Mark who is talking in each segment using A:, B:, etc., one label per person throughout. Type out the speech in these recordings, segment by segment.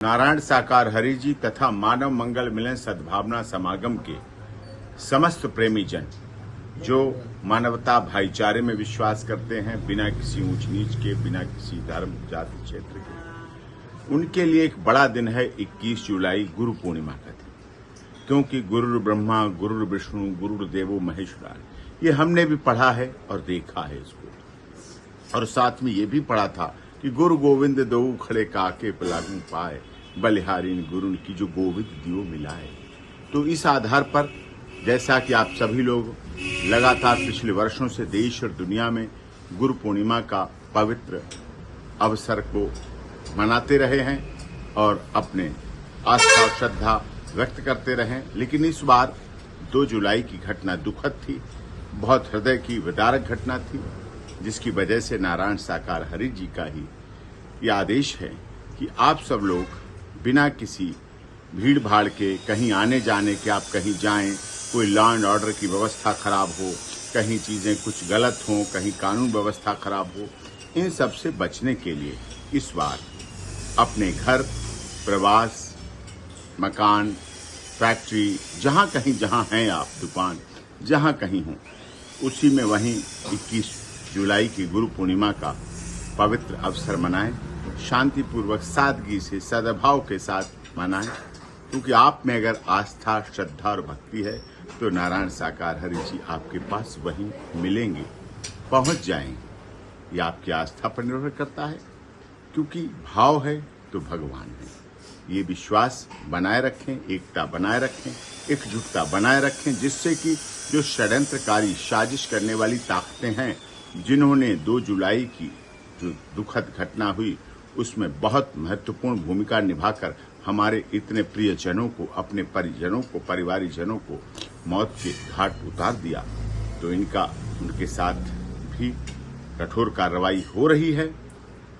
A: नारायण साकार हरि जी तथा मानव मंगल मिलन सद्भावना समागम के समस्त प्रेमी जन जो मानवता भाईचारे में विश्वास करते हैं, बिना किसी ऊंच नीच के, बिना किसी धर्म जाति क्षेत्र के, उनके लिए एक बड़ा दिन है 21 जुलाई गुरु पूर्णिमा का दिन। क्योंकि गुरु ब्रह्मा, गुरु विष्णु, गुरु देवो महेश्वरा, ये हमने भी पढ़ा है और देखा है इसको। और साथ में ये भी पढ़ा था कि गुरु गोविंद दो खड़े काके पलागू पाए, बलिहारीन गुरु की जो गोविंद दियो मिलाए। तो इस आधार पर जैसा कि आप सभी लोग लगातार पिछले वर्षों से देश और दुनिया में गुरु पूर्णिमा का पवित्र अवसर को मनाते रहे हैं और अपने आस्था और श्रद्धा व्यक्त करते रहे, लेकिन इस बार 2 जुलाई की घटना दुखद थी, बहुत हृदय की विदारक घटना थी, जिसकी वजह से नारायण साकार हरि जी का ही यह आदेश है कि आप सब लोग बिना किसी भीड़ भाड़ के, कहीं आने जाने के, आप कहीं जाएं, कोई लॉ एंड ऑर्डर की व्यवस्था खराब हो, कहीं चीजें कुछ गलत हों, कहीं कानून व्यवस्था खराब हो, इन सब से बचने के लिए इस बार अपने घर, प्रवास, मकान, फैक्ट्री, जहां कहीं जहां हैं आप, दुकान, जहां कहीं हो, उसी में वहीं 21 जुलाई की गुरु पूर्णिमा का पवित्र अवसर मनाएं, शांतिपूर्वक, सादगी से, सद्भाव के साथ मनाएं। क्योंकि आप में अगर आस्था, श्रद्धा और भक्ति है तो नारायण साकार हरि जी आपके पास वहीं मिलेंगे, पहुंच जाएंगे। ये आपकी आस्था पर निर्भर करता है, क्योंकि भाव है तो भगवान है। ये विश्वास बनाए रखें, एकता बनाए रखें, एकजुटता बनाए रखें, जिससे कि जो षड्यंत्रकारी साजिश करने वाली ताकतें हैं, जिन्होंने 2 जुलाई की जो दुखद घटना हुई उसमें बहुत महत्वपूर्ण भूमिका निभाकर हमारे इतने प्रियजनों को, अपने परिजनों को, परिवारीजनों को मौत के घाट उतार दिया, तो इनका उनके साथ भी कठोर कार्रवाई हो रही है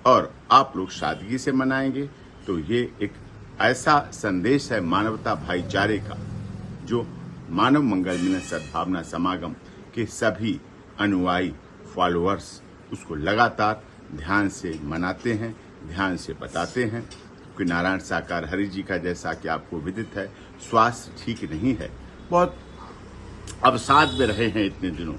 A: और आप लोग सादगी से मनाएंगे। तो ये एक ऐसा संदेश है मानवता भाईचारे का, जो मानव मंगल मिलन सद्भावना समागम के सभी अनुयायी, फॉलोअर्स उसको लगातार ध्यान से मनाते हैं, ध्यान से बताते हैं। क्योंकि नारायण साकार हरि जी का, जैसा कि आपको विदित है, स्वास्थ्य ठीक नहीं है, बहुत अवसाद में रहे हैं इतने दिनों,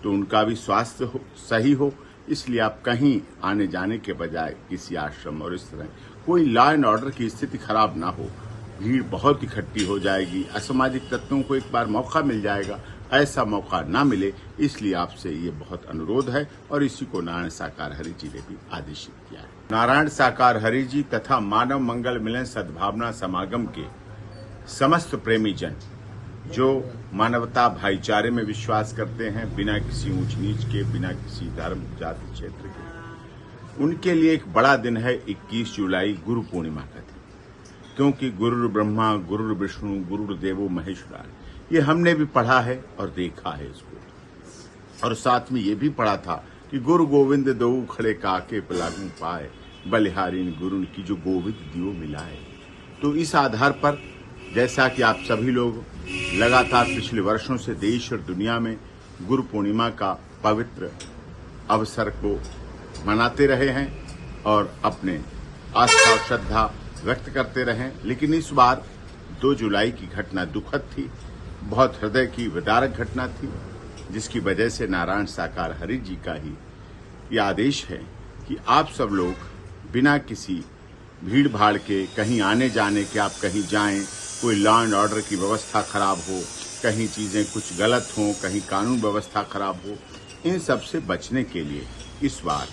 A: तो उनका भी स्वास्थ्य सही हो, इसलिए आप कहीं आने जाने के बजाय किसी आश्रम और इस तरह कोई लॉ एंड ऑर्डर की स्थिति खराब ना हो, भीड़ बहुत इकट्ठी हो जाएगी, असामाजिक तत्वों को एक बार मौका मिल जाएगा, ऐसा मौका ना मिले, इसलिए आपसे ये बहुत अनुरोध है और इसी को नारायण साकार हरि जी ने भी आदेशित किया है। नारायण साकार हरि जी तथा मानव मंगल मिलन सद्भावना समागम के समस्त प्रेमी जन जो मानवता भाईचारे में विश्वास करते हैं, बिना किसी ऊंच नीच के, बिना किसी धर्म जाति क्षेत्र के, उनके लिए एक बड़ा दिन है 21 जुलाई गुरु पूर्णिमा का दिन। क्योंकि गुरु ब्रह्मा, गुरु विष्णु, गुरु देवो महेश्वरा, ये हमने भी पढ़ा है और देखा है इसको। और साथ में ये भी पढ़ा था कि गुरु गोविंद दो खड़े काके पलागू पाए, बलिहारीन गुरु की जो गोविंद दियो मिलाए। तो इस आधार पर जैसा कि आप सभी लोग लगातार पिछले वर्षों से देश और दुनिया में गुरु पूर्णिमा का पवित्र अवसर को मनाते रहे हैं और अपने आस्था और श्रद्धा व्यक्त करते रहे, लेकिन इस बार 2 जुलाई की घटना दुखद थी, बहुत हृदय की विदारक घटना थी, जिसकी वजह से नारायण साकार हरि जी का ही यह आदेश है कि आप सब लोग बिना किसी भीड़ भाड़ के, कहीं आने जाने के, आप कहीं जाएं, कोई लॉ एंड ऑर्डर की व्यवस्था खराब हो, कहीं चीजें कुछ गलत हों, कहीं कानून व्यवस्था खराब हो, इन सब से बचने के लिए इस बार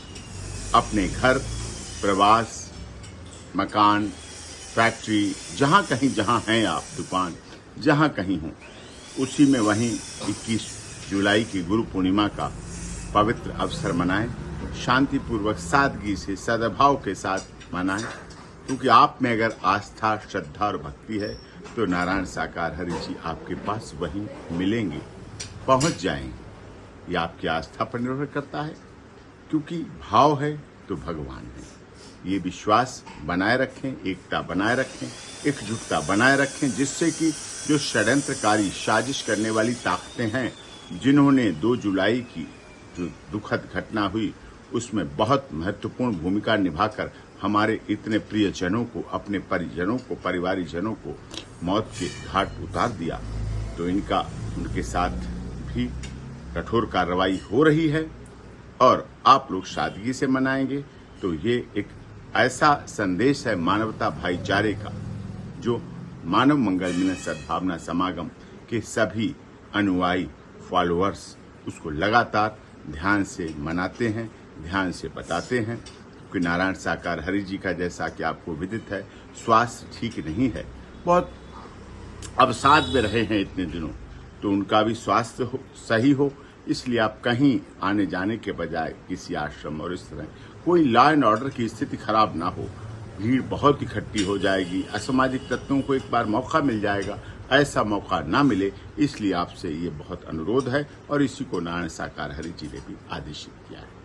A: अपने घर, प्रवास, मकान, फैक्ट्री, जहां कहीं जहां हैं आप, दुकान, जहां कहीं हो, उसी में वहीं 21 जुलाई की गुरु पूर्णिमा का पवित्र अवसर मनाएं, शांतिपूर्वक, सादगी से, सद्भाव के साथ मनाएं। क्योंकि आप में अगर आस्था, श्रद्धा और भक्ति है तो नारायण साकार हरि जी आपके पास वहीं मिलेंगे, पहुंच जाएंगे। ये आपकी आस्था पर निर्भर करता है, क्योंकि भाव है तो भगवान है। ये विश्वास बनाए रखें, एकता बनाए रखें, एकजुटता बनाए रखें, जिससे कि जो षड्यंत्रकारी साजिश करने वाली ताकतें हैं, जिन्होंने 2 जुलाई की जो दुखद घटना हुई उसमें बहुत महत्वपूर्ण भूमिका निभाकर हमारे इतने प्रियजनों को, अपने परिजनों को, परिवारीजनों को मौत के घाट उतार दिया, तो उनके साथ भी कठोर कार्रवाई हो रही है और आप लोग सादगी से मनाएंगे तो ये एक ऐसा संदेश है मानवता भाईचारे का, जो मानव मंगल मिलन सद्भावना समागम के सभी अनुयायी फॉलोअर्स उसको लगातार ध्यान से मनाते हैं, ध्यान से बताते हैं। क्योंकि नारायण साकार हरि जी का, जैसा कि आपको विदित है, स्वास्थ्य ठीक नहीं है, बहुत अवसाद में रहे हैं इतने दिनों, तो उनका भी स्वास्थ्य सही हो, इसलिए आप कहीं आने जाने के बजाय किसी आश्रम और इस तरह कोई लॉ एंड ऑर्डर की स्थिति खराब ना हो, भीड़ बहुत इकट्ठी हो जाएगी, असामाजिक तत्वों को एक बार मौका मिल जाएगा, ऐसा मौका ना मिले, इसलिए आपसे ये बहुत अनुरोध है और इसी को नारायण साकार हरि जी ने भी आदेशित किया है।